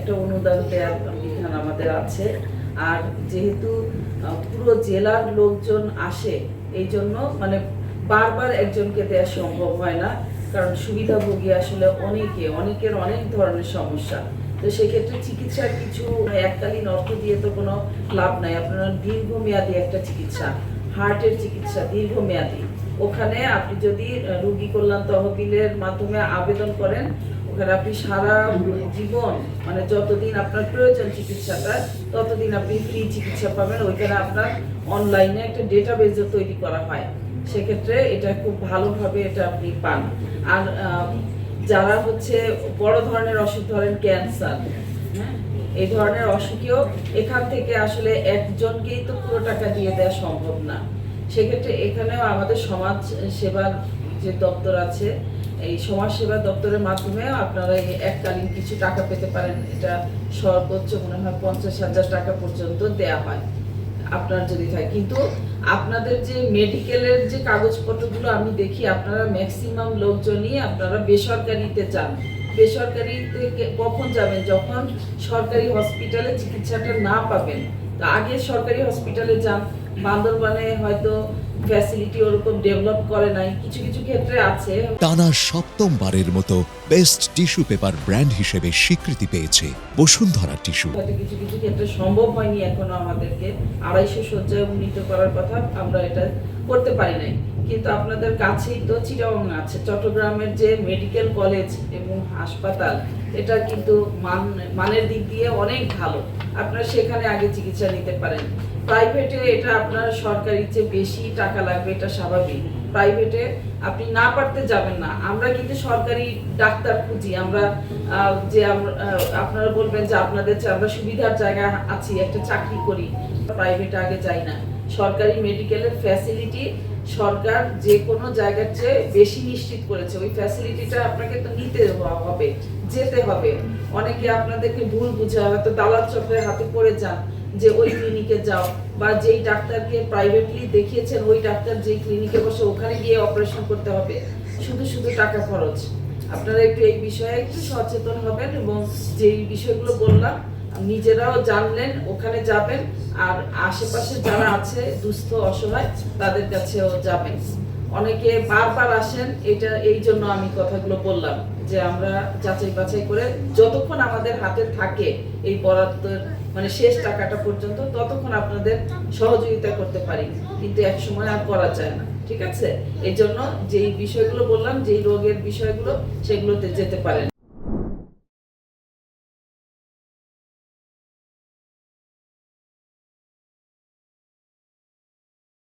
একটা অনুদান দেওয়ার বিধান আমাদের আছে। আর যেহেতু পুরো জেলার লোকজন আসে, এই জন্য মানে বারবার একজনকে দেওয়া সম্ভব হয় না, কারণ সুবিধাভোগী আসলে অনেকের অনেক ধরনের সমস্যা। তো সেক্ষেত্রে চিকিৎসার কিছু এককালীন অর্থ দিয়ে তো কোনো লাভ নাই। আপনারা দীর্ঘমেয়াদী একটা চিকিৎসা, হার্টের চিকিৎসা দীর্ঘমেয়াদী, ওখানে আপনি যদি রোগী কল্যাণ তহবিলের মাধ্যমে আবেদন করেন, ওখানে আপনি সারা জীবন মানে যতদিন আপনার প্রয়োজন চিকিৎসাটা ততদিন আপনি ফ্রি চিকিৎসা পাবেন। ওইখানে আপনার অনলাইনে একটা ডেটাবেজও তৈরি করা হয়, সেক্ষেত্রে এটা খুব ভালোভাবে এটা আপনি পান। আর যারা হচ্ছে বড় ধরনের অসুখ, ধরেন ক্যান্সার, হ্যাঁ, এই ধরনের অসুখেও এখান থেকে আসলে একজনকেই তো পুরো টাকা দিয়ে দেওয়া সম্ভব না। সেক্ষেত্রে এখানেও আমাদের সমাজ সেবার যে দপ্তর আছে, এই সমাজ সেবা দপ্তরের মাধ্যমে আপনারা এই এককালীন কিছু টাকা পেতে পারেন। এটা সর্বোচ্চ মনে হয় 50,000 টাকা পর্যন্ত দেয়া হয় আপনার যদি থাকে। কিন্তু আপনাদের যে মেডিকেলের যে কাগজপত্রগুলো আমি দেখি, আপনারা ম্যাক্সিমাম লোকজনই আপনারা বেসরকারিতে যান। বেসরকারিতে কখন যাবেন? যখন সরকারি হসপিটালে চিকিৎসাটা না পাবেন। তো আগে সরকারি হসপিটালে যান। বান্দরবানে হয়তো ফ্যাসিলিটি ওরকম ডেভেলপ করে নাই, কিছু কিছু ক্ষেত্রে আছে। টানা সপ্তমবারের মতো বেস্ট টিস্যু পেপার ব্র্যান্ড হিসেবে স্বীকৃতি পেয়েছে বসুন্ধরা টিস্যু। হয়তো কিছু কিছু ক্ষেত্রে সম্ভব হয়নি এখনো আমাদেরকে 250 শয্যায় উন্নীত করার কথা, আমরা এটা করতে পারি নাই। কিন্তু আপনাদের কাছেই তো চিটাগং আছে, চট্টগ্রামের যে মেডিকেল কলেজ এবং হাসপাতাল, এটা কিন্তু মানের দিক দিয়ে অনেক ভালো। আপনারা সেখানে আগে চিকিৎসা নিতে পারেন। প্রাইভেটে এটা আপনার সরকারির চেয়ে বেশি টাকা লাগবে, এটা স্বাভাবিক। প্রাইভেটে আপনি না পারতে যাবেন না। আমরা কিন্তু সরকারি ডাক্তার খুঁজি, আমরা যে আপনারা বলবেন যে আপনাদের আমরা সুবিধার জায়গা আছি, একটা চাকরি করি, প্রাইভেটে আগে যাই না। সরকারি মেডিকেলের ফ্যাসিলিটি সরকার যে কোনো জায়গার চেয়ে বেশি নিশ্চিত করেছে। ওই ফ্যাসিলিটিটা আপনাকে তো নিতে হবে, যেতে হবে। অনেকে আপনাদেরকে ভুল বুঝায়, হয়তো দালাল চক্রের হাতে পড়ে যান যে ওই ক্লিনিকে যাও, বা যেই ডাক্তারকে প্রাইভেটলি দেখিয়েছেন ওই ডাক্তার যেই ক্লিনিকে বসে ওখানে গিয়ে অপারেশন করতে হবে, শুধু শুধু টাকা খরচ। আপনারা একটু এই বিষয়ে একটু সচেতন হবেন, এবং যেই বিষয়গুলো বললাম নিজেরাও জানলেন, ওখানে যাবেন। আর আশেপাশে যারা আছে দুস্থ অসহায়, তাদের কাছেও যাবেন। অনেকে বারবার আসেন, এটা এই জন্য আমি কথাগুলো বললাম যে আমরা যাচাই বাছাই করে যতক্ষণ আমাদের হাতে থাকে এই বরাদ্দের মানে শেষ টাকাটা পর্যন্ত, ততক্ষণ আপনাদের সহযোগিতা করতে পারি, কিন্তু এক সময় আর করা যায় না। ঠিক আছে, এই জন্য যেই বিষয়গুলো বললাম, যেই রোগের বিষয়গুলো, সেগুলোতে যেতে পারেন।